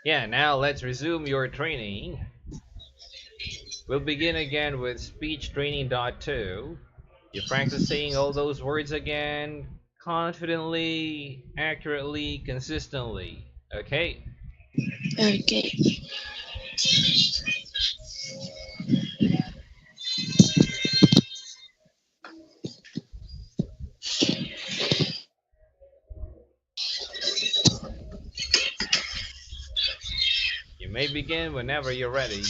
Yeah, now let's resume your training. We'll begin again with speech training dot two. You practice saying all those words again confidently, accurately, consistently. Okay? Okay. You may begin whenever you're ready.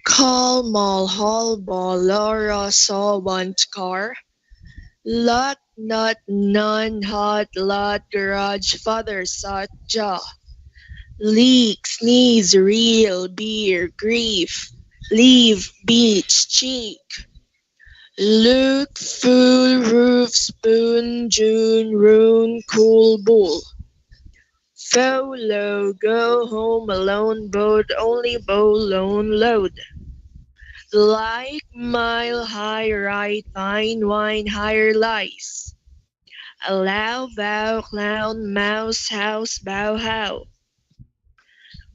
Call mall hall ball Laura saw one car. Lot not none hot lot garage father sought jaw. Leak sneeze real beer grief. Leave beach cheek. Luke full roof spoon June rune cool bull. Follow go home alone boat only bow lone load. Like mile high right fine wine higher lice. Allow vow clown mouse house bow how.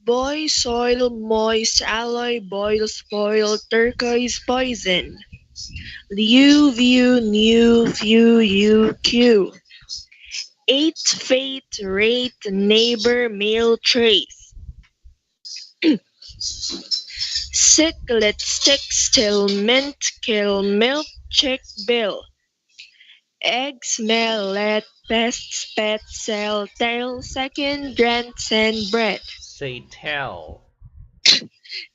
Boy soil moist alloy boil spoil turquoise poison. Liu view new view you q. Eight fate rate neighbor male trace. Sicklet stick still mint kill milk chick bill. Egg smell let pests pet cell tail second grants and bread. Say tell.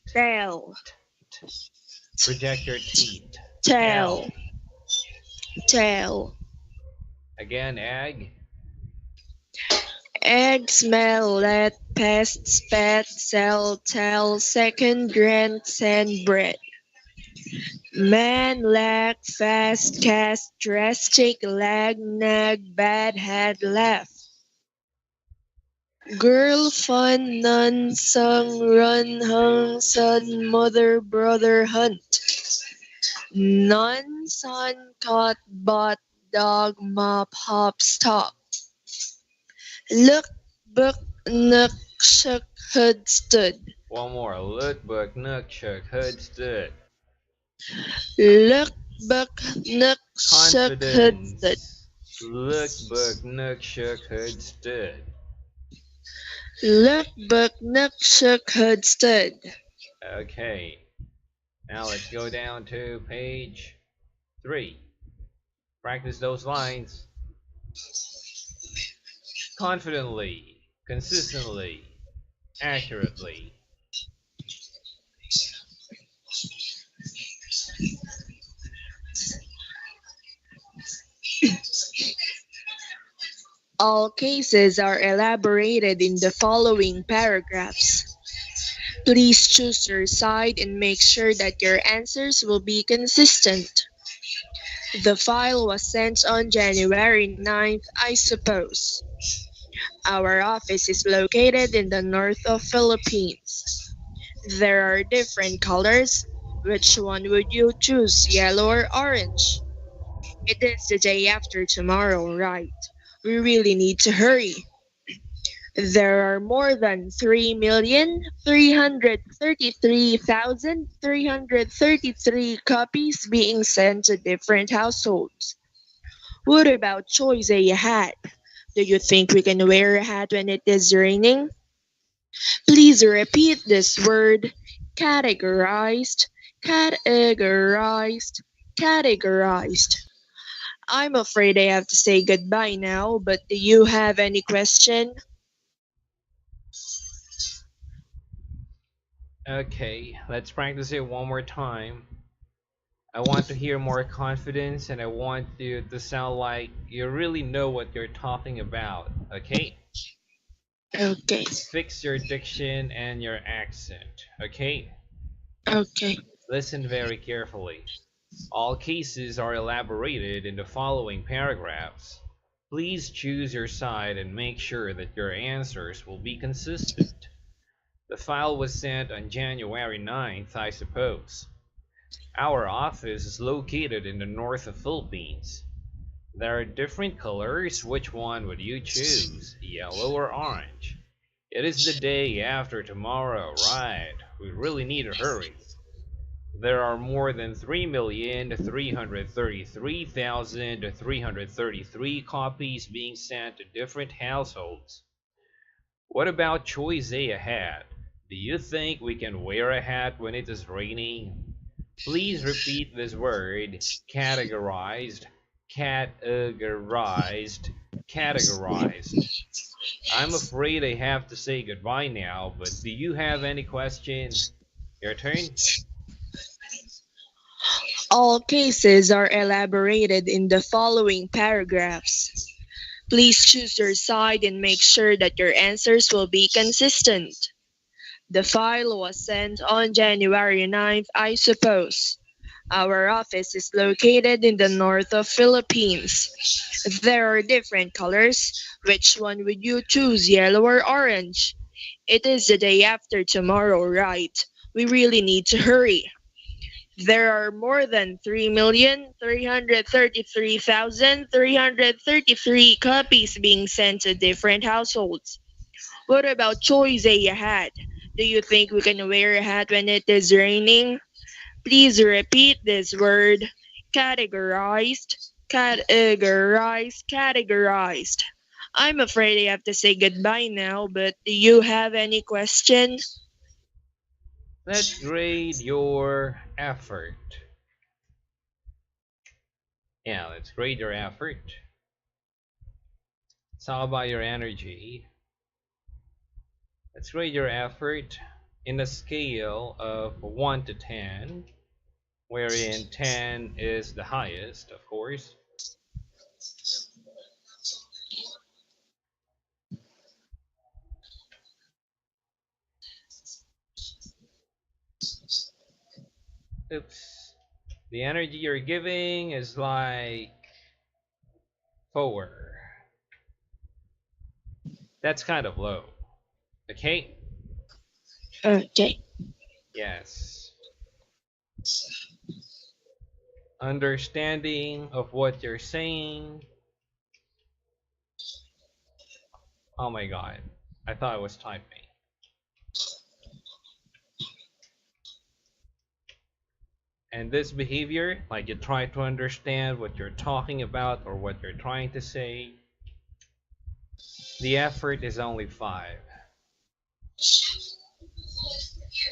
Tail Project your teeth. tail Tell. tail. Again, egg. Egg smell let pests pet cell tail second grants and bread. Man lag fast cast drastic lag nag bad had laugh. Girl fun nun sung run hung son mother brother hunt. Nun son caught bought dog mop hop stop. Look book nook shook hood stood. One more. Look, book, nook, shook, hood, stood. Look book nook shook hood stood. Confidence. Look, book, nook, shook, hood, stood. Look book nook shook hood stood. Okay. Now let's go down to page 3. Practice those lines confidently, consistently, accurately. All cases are elaborated in the following paragraphs. Please choose your side and make sure that your answers will be consistent. The file was sent on January 9th, I suppose. Our office is located in the north of Philippines. There are different colors. Which one would you choose, yellow or orange? It is the day after tomorrow, right? We really need to hurry. There are more than 3,333,333 copies being sent to different households. What about choice a hat? Do you think we can wear a hat when it is raining? Please repeat this word categorized, categorized, categorized. I'm afraid I have to say goodbye now, but do you have any question? Okay, let's practice it one more time. I want to hear more confidence and I want you to sound like you really know what you're talking about. Okay? Okay, Fix your diction and your accent. Okay? okay. Listen very carefully. All cases are elaborated in the following paragraphs. Please choose your side and make sure that your answers will be consistent. The file was sent on January 9th, I suppose. Our office is located in the north of Philippines. There are different colors. Which one would you choose? Yellow or orange? It is the day after tomorrow, right? We really need to hurry. There are more than 3,333,333 copies being sent to different households. What about choice A, a hat? Do you think we can wear a hat when it is raining? Please repeat this word: categorized, categorized, categorized. I'm afraid I have to say goodbye now, but do you have any questions? Your turn. All cases are elaborated in the following paragraphs. Please choose your side and make sure that your answers will be consistent. The file was sent on January 9th, I suppose. Our office is located in the north of Philippines. There are different colors. Which one would you choose, yellow or orange? It is the day after tomorrow, right? We really need to hurry. There are more than 3,333,333 copies being sent to different households. What about choice A, a hat? Do you think we can wear a hat when it is raining? Please repeat this word: categorized, categorized, categorized. I'm afraid I have to say goodbye now, but do you have any question? Let's grade your effort. Yeah, let's grade your effort. It's all about your energy. Let's grade your effort in a scale of 1 to 10, wherein 10 is the highest, of course. Oops. The energy you're giving is like 4. That's kind of low. Okay? Okay. Yes. Understanding of what you're saying. Oh my god. I thought I was typing. And this behavior, like you try to understand what you're talking about or what you're trying to say, the effort is only 5.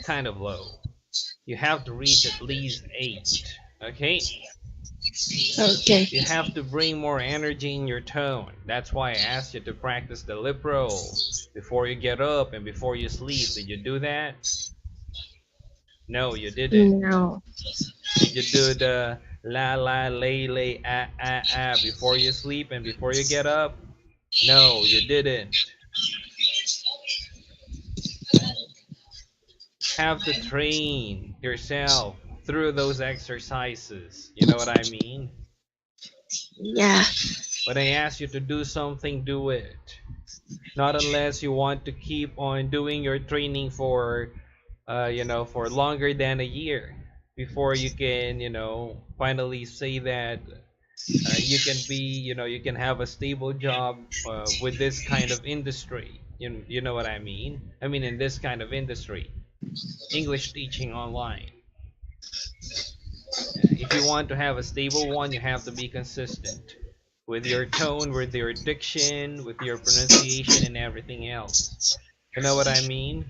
Kind of low. You have to reach at least 8. Okay? Okay. You have to bring more energy in your tone. That's why I asked you to practice the lip roll before you get up and before you sleep. Did you do that? No, you didn't. No. Did you do the la la lay lay ah ah ah before you sleep and before you get up? No, you didn't. Have to train yourself through those exercises. You know what I mean? Yeah. When I ask you to do something, do it. Not unless you want to keep on doing your training for, for longer than a year before you can, finally say that you can be, you can have a stable job with this kind of industry. You know what I mean? I mean, in this kind of industry, English teaching online. If you want to have a stable one, you have to be consistent with your tone, with your diction, with your pronunciation, and everything else. You know what I mean?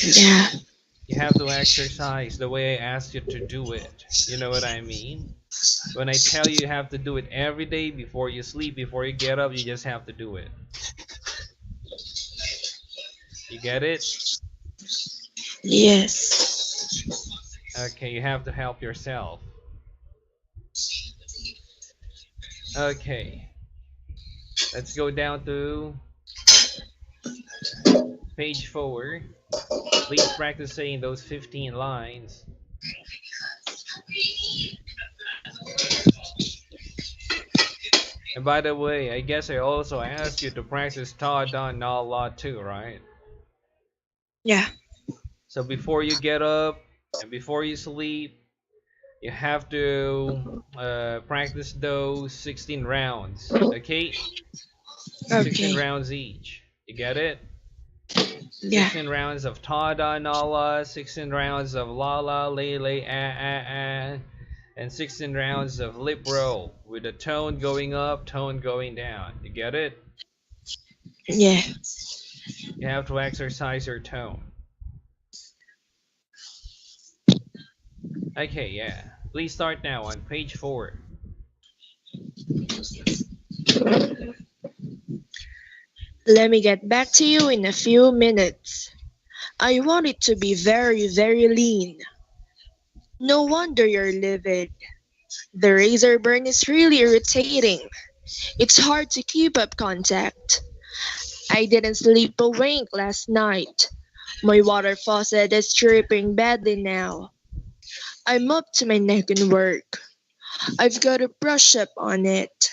Yeah. You have to exercise the way I asked you to do it. You know what I mean? When I tell you you have to do it every day before you sleep, before you get up, you just have to do it. You get it? Yes. Okay, you have to help yourself. Okay, let's go down to page 4. Please practice saying those 15 lines. And by the way, I guess I also asked you to practice ta, da, na, la too, right? Yeah. So before you get up and before you sleep, You have to practice those 16 rounds, okay? 16 Okay. rounds each. You get it? Yeah. 16 rounds of Tada Nala, 16 rounds of Lala, Lele, and 16 rounds of lip roll with the tone going up, tone going down. You get it? Yeah. You have to exercise your tone. Okay, yeah. Please start now on page 4. Let me get back to you in a few minutes. I want it to be very, very lean. No wonder you're livid. The razor burn is really irritating. It's hard to keep up contact. I didn't sleep a wink last night. My water faucet is dripping badly now. I'm up to my neck in work. I've got to brush up on it.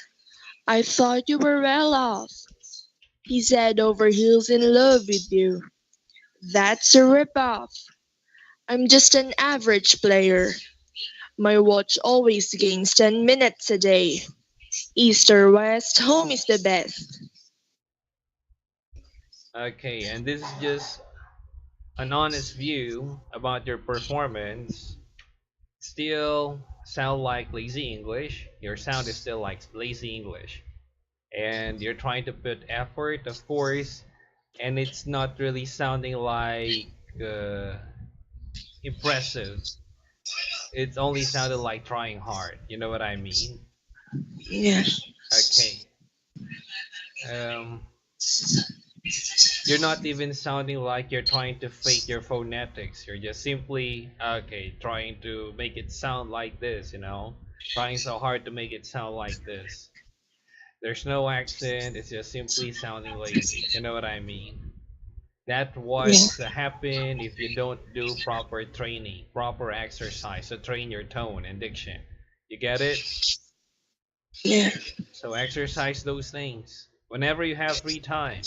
I thought you were well off. He's head over heels in love with you. That's a ripoff. I'm just an average player. My watch always gains 10 minutes a day. East or west, home is the best. Okay, and this is just an honest view about your performance. Still sound like lazy English. Your sound is still like lazy English. And you're trying to put effort, of course, and it's not really sounding like impressive. It's only sounded like trying hard. You know what I mean? Yeah, Okay. Um, you're not even sounding like you're trying to fake your phonetics. You're just simply, okay, trying to make it sound like this, trying so hard to make it sound like this. There's no accent, it's just simply sounding lazy. You know what I mean? That's yeah, what's happen if you don't do proper training, proper exercise to train your tone and diction. You get it? yeah, So exercise those things whenever you have free time.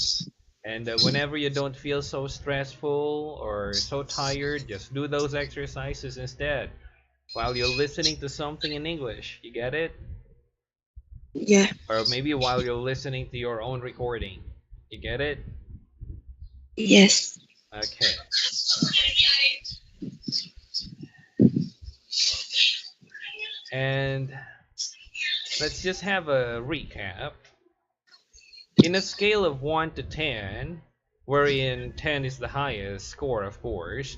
And whenever you don't feel so stressful or so tired, just do those exercises instead while you're listening to something in English. You get it? yeah, Or maybe while you're listening to your own recording. You get it? yes. Okay. And let's just have a recap. In a scale of 1 to 10, wherein 10 is the highest score, of course,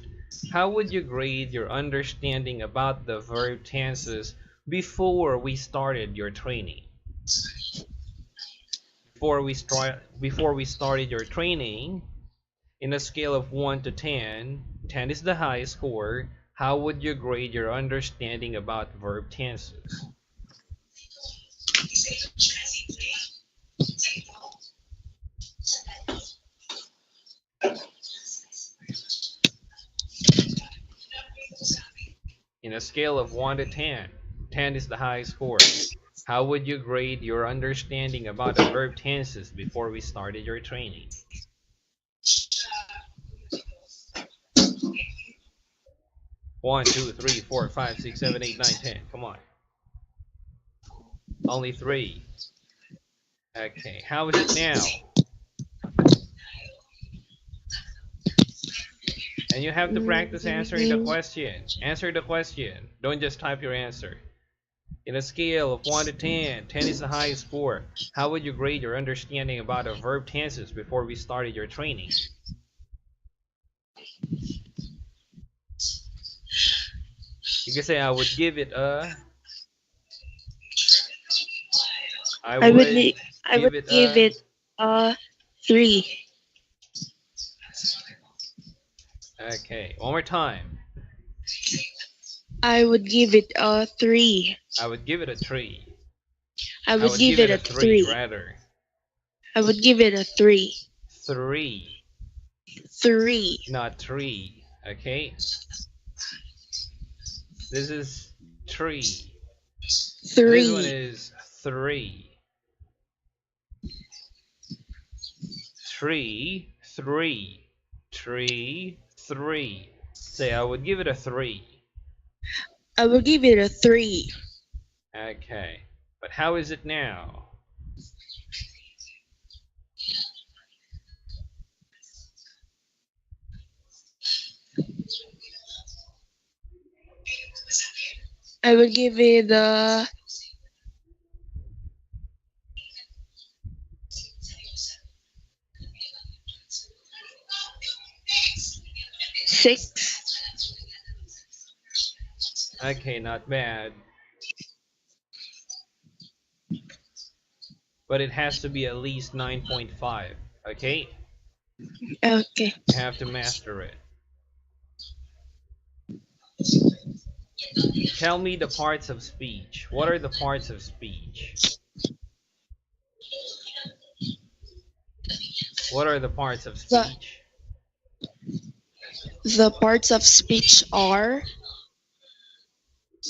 how would you grade your understanding about the verb tenses before we started your training? Before we started your training, in a scale of 1 to 10, 10 is the highest score, how would you grade your understanding about verb tenses? In a scale of 1 to 10, 10 is the highest score. How would you grade your understanding about the verb tenses before we started your training? One, 2, 3, 4, 5, 6, 7, 8, 9, 10. Come on. Only 3. Okay, how is it now? And you have to practice answering the question. Answer the question. Don't just type your answer. In a scale of 1 to 10, 10 is the highest score. How would you grade your understanding about the verb tenses before we started your training? You can say I would give it a I I would would I would give it give a it a 3. Okay, one more time. I would give it a 3. I would give it a 3. I I would would give give it it a a 3 3. rather. I would give it a 3. 3, 3. not 3. Okay, this is 3. And this one 3. is 3. 3, 3. 3, 3. Say I would give it a 3. I will give it a 3. Okay. But how is it now? I will give it a 6. Okay, not bad. But it has to be at least 9.5. Okay? Okay. You have to master it. Tell me the parts of speech. What are the parts of speech? What are the parts of The speech? the parts of speech are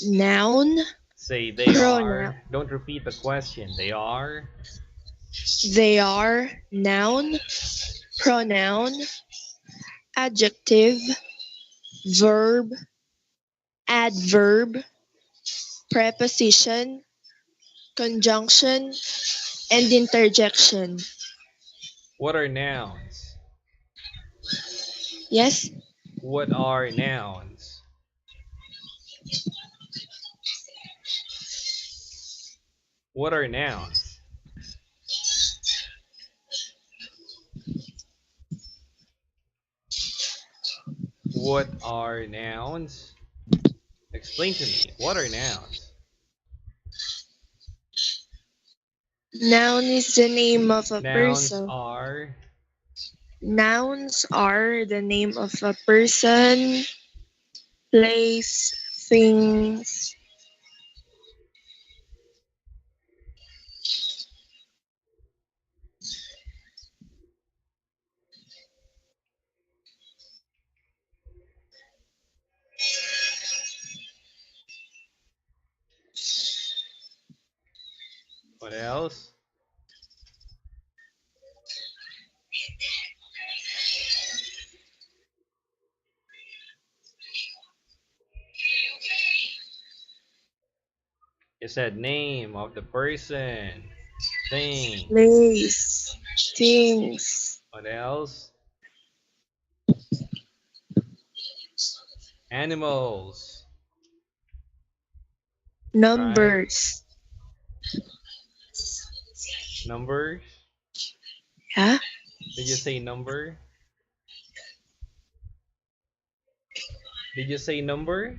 noun, Say they pronoun. are. Don't repeat the question. They are. They are noun, pronoun, adjective, verb, adverb, preposition, conjunction, and interjection. What are nouns? Yes? What are nouns? What are nouns? What are nouns? Explain to me. What are nouns? Noun is the name of a Nouns person. are. Nouns are the name of a person, place, things. What else? You said name of the person. Things. Place, things, What else? Animals. Right? numbers. Numbers. Yeah? Did you say number? Did you say number?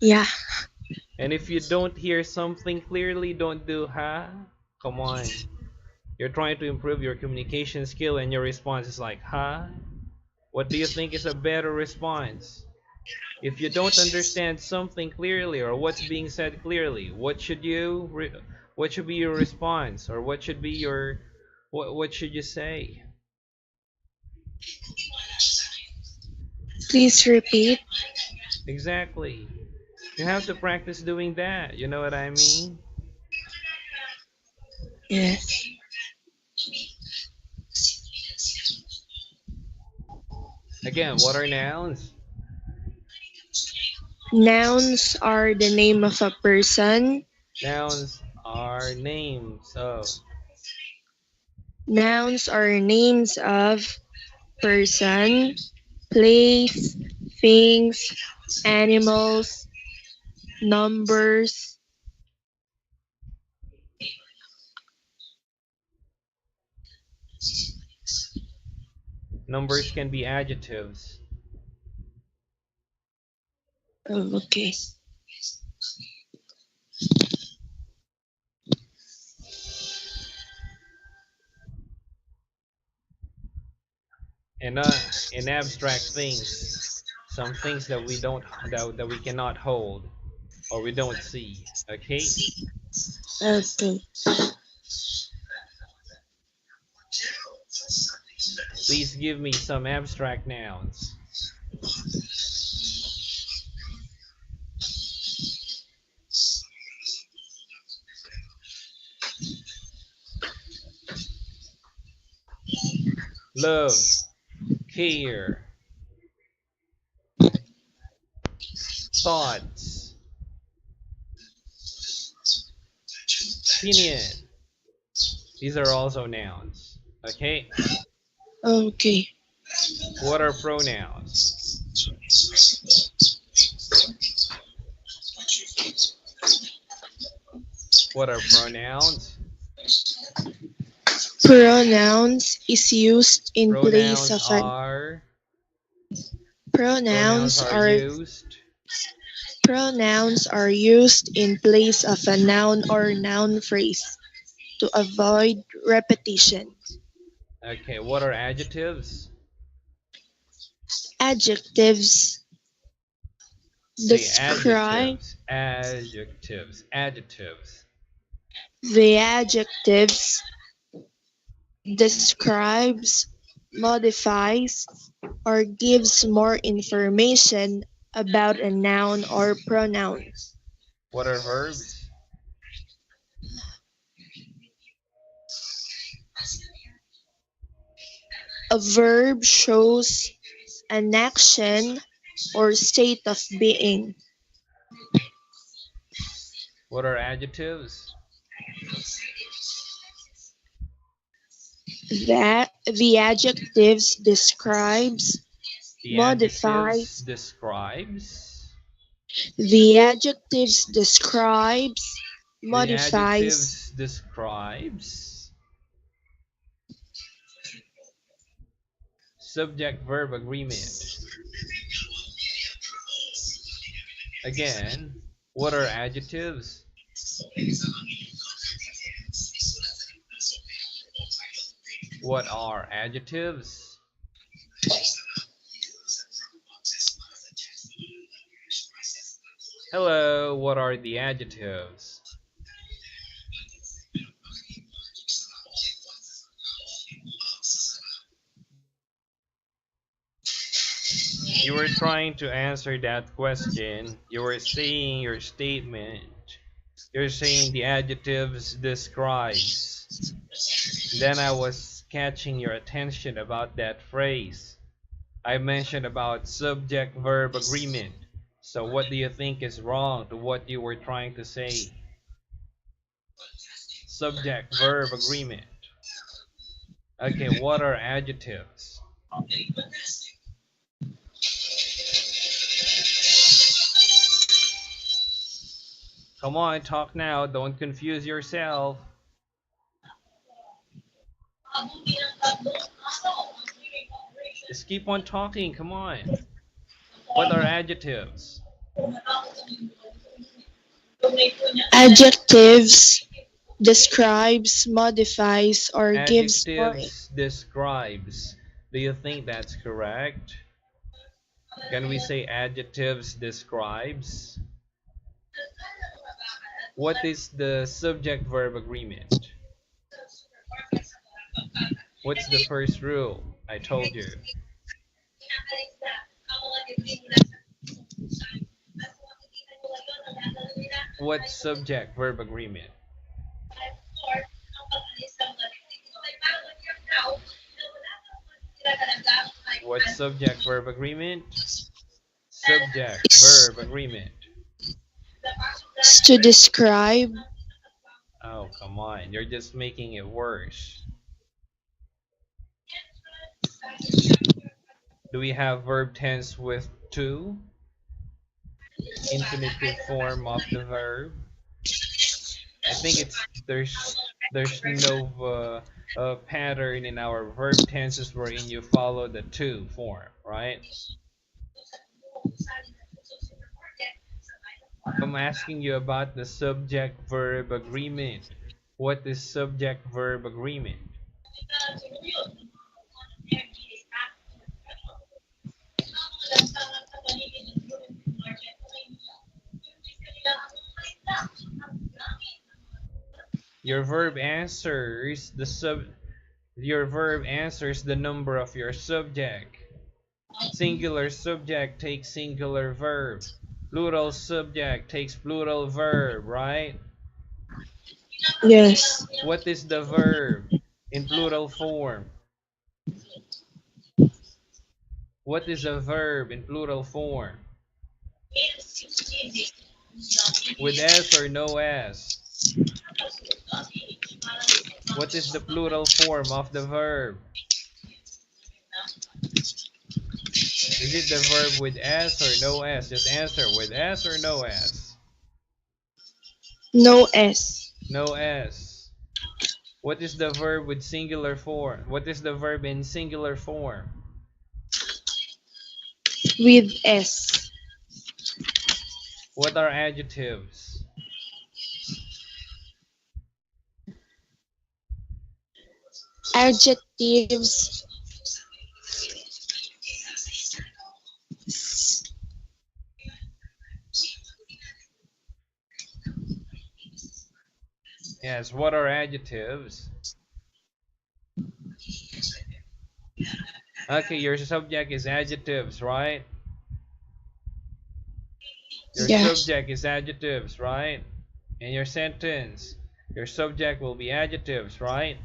Yeah. And if you don't hear something clearly, don't do ha. Come on. You're trying to improve your communication skill and your response is like ha. What do you think is a better response? If you don't understand something clearly or what's being said clearly, what should be your response or what should be your what should you say? Please repeat. Exactly. You have to practice doing that. You know what I mean? Yes. Again, what are nouns? Nouns are the name of a person. Nouns are names of. Nouns are names of person, place, things, animals, numbers. Numbers can be adjectives. Oh, okay. And in abstract things, some things that that we cannot hold or we don't see. Okay? Okay. Please give me some abstract nouns. Love, care, thoughts, Opinion. These are also nouns. Okay. Okay. What are pronouns? What are pronouns? Pronouns is used in place Pronouns of an are pronouns pronouns are are used. pronouns are used in place of a noun or noun phrase to avoid repetition. Okay, what are adjectives? Adjectives Say describe adjectives. Adjectives. Adjectives. the adjectives describes, modifies, or gives more information about a noun or pronoun. What are verbs? A verb shows an action or state of being. What are adjectives? That the adjectives describes, The adjectives modifies, describes. the adjectives describes, The modifies, adjectives describes. Subject verb agreement. Again, what are adjectives? What are adjectives? Hello, what are the adjectives? You were trying to answer that question. You were saying your statement. You're saying the adjectives describes. Then I was catching your attention about that phrase. I mentioned about subject verb agreement. So what do you think is wrong to what you were trying to say? Subject verb agreement. Okay, what are adjectives? Come on, talk now. Don't confuse yourself. Just keep on talking. Come on. What are adjectives? adjectives describes, modifies, or gives more. Adjectives describes. Do you think that's correct? Can we say adjectives describes? What is the subject verb agreement? What's the first rule? I told you. What subject verb agreement? What subject verb agreement? Subject verb agreement. To describe, Oh, come on. You're just making it worse. Do we have verb tense with to? Infinitive form of the verb. I think it's there's no pattern in our verb tenses wherein you follow the to form, right? I'm asking you about the subject verb agreement. What is subject verb agreement? Your verb answers the number of your subject. Singular subject takes singular verb. Plural subject takes plural verb, right? yes, What is the verb in plural form? What is a verb in plural form? With S or no S? What is the plural form of the verb? Is it the verb with S or no S? Just answer, with S or no S? No S. No S. What is the verb with singular form? What is the verb in singular form? With S. What are adjectives? Adjectives. Yes, what are adjectives? Okay, your subject is adjectives, right? Your Yeah. subject is adjectives, right? In your sentence, your subject will be adjectives, right?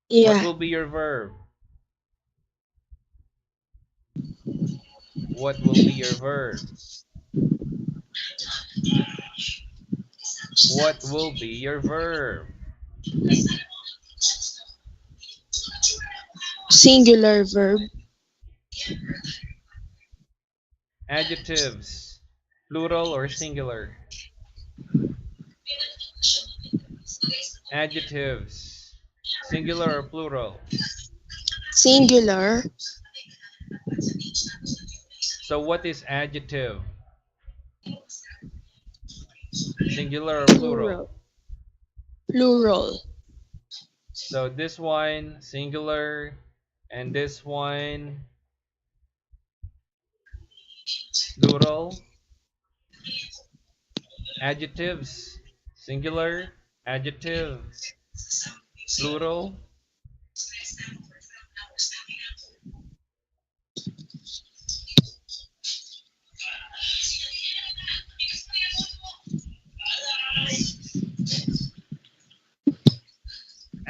What Yeah. will be your verb? What will be your verb? What will be your verb? Singular verb. Adjectives, plural or singular? Adjectives, singular or plural? Singular. So what is adjective? Singular or plural? Plural. Plural. So this one singular and this one plural. Adjectives, singular, adjective, plural.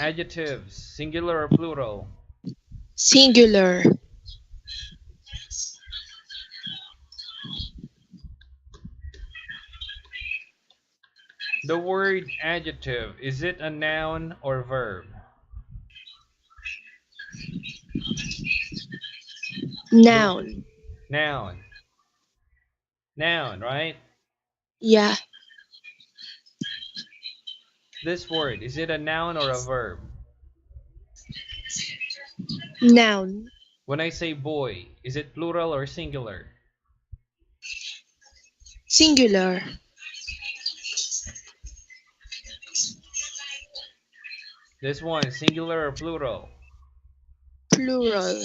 Adjectives, singular or plural? Singular. The word adjective, is it a noun or verb? The Noun. noun. Noun, right? Yeah. This word, is it a noun or a verb? Noun. When I say boy, is it plural or singular? Singular. This one, singular or plural? Plural.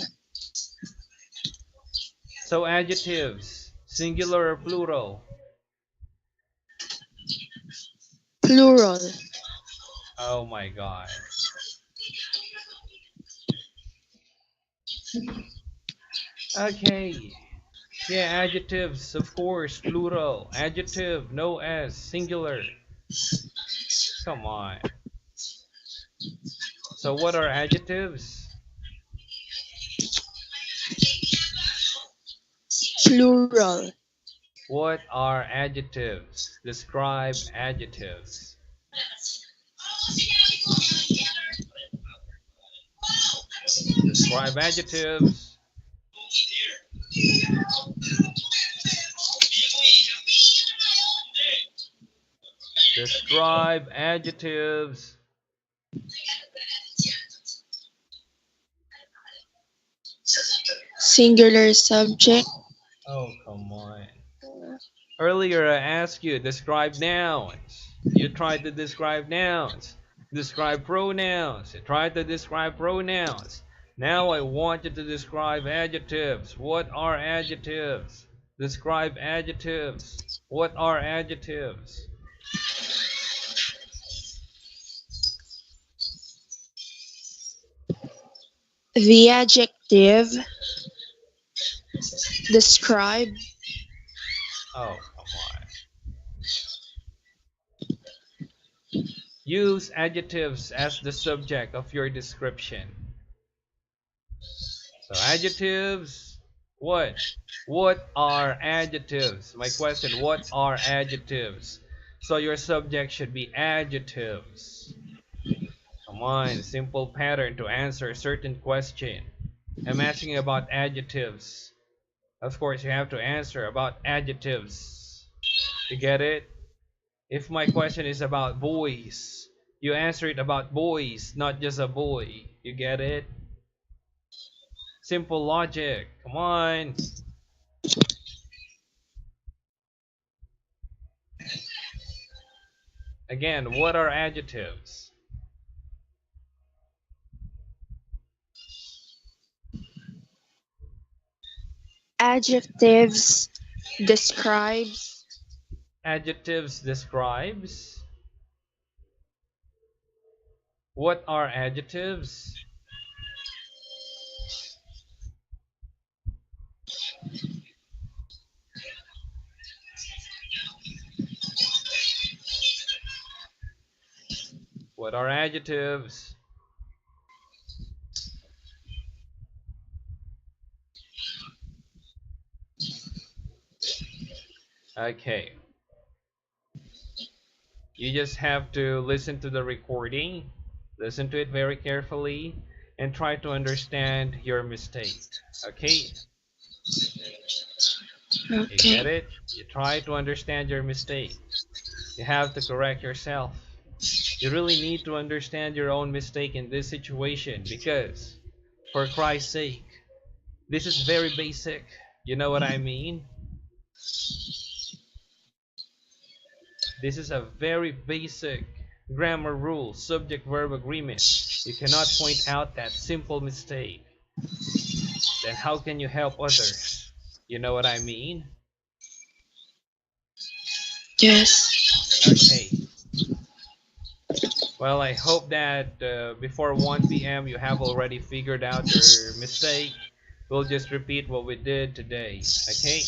So adjectives, singular or plural? Plural. Oh my god. Okay. Yeah, adjectives, of course, plural. Adjective, no S, singular. Come on. So what are adjectives? Plural. What are adjectives? Describe adjectives. Describe adjectives. Describe adjectives. Singular subject. Oh, come on. Earlier I asked you describe nouns. You tried to describe nouns. Describe pronouns. You tried to describe pronouns. Now I want you to describe adjectives. What are adjectives? Describe adjectives. What are adjectives? The adjective describe Oh, come on. Use adjectives as the subject of your description. So adjectives, what? What are adjectives? My question, what are adjectives? So your subject should be adjectives. Come Come on, simple pattern to answer a certain question. I'm asking about adjectives. Of course, you have to answer about adjectives. You get it? If my question is about boys, you answer it about boys, not just a boy. You get it? Simple logic. Come on. Again, what are adjectives? Adjectives describes. Adjectives describes. What are adjectives? What are adjectives? Okay. You just have to listen to the recording, listen to it very carefully, and try to understand your mistake. Okay? You get Okay. it? You try to understand your mistake. You have to correct yourself. You really need to understand your own mistake in this situation because, for Christ's sake, this is very basic. You know what I mean? This is a very basic grammar rule, subject-verb agreement. You cannot point out that simple mistake. Then how can you help others? You know what I mean? Yes. Okay. Well, I hope that before 1 p.m. you have already figured out your mistake. We'll just repeat what we did today. Okay?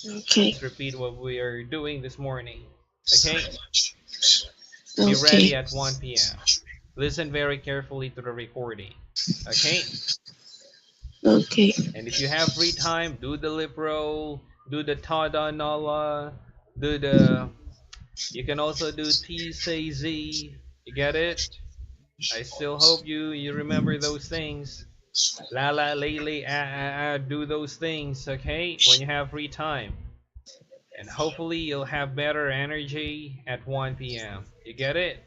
Okay. Let's repeat what we are doing this morning. Okay? Be ready Okay. at 1 p.m. Listen very carefully to the recording. Okay? Okay. And if you have free time, do the lip roll, do the tada nala, do the. You can also do T say Z. You get it? I still hope you remember those things. La la lele ah ah ah. Do those things, okay? When you have free time, and hopefully you'll have better energy at 1 p.m. You get it?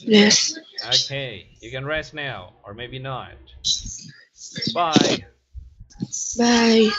Yes. Okay, you can rest now, or maybe not. Bye. Bye.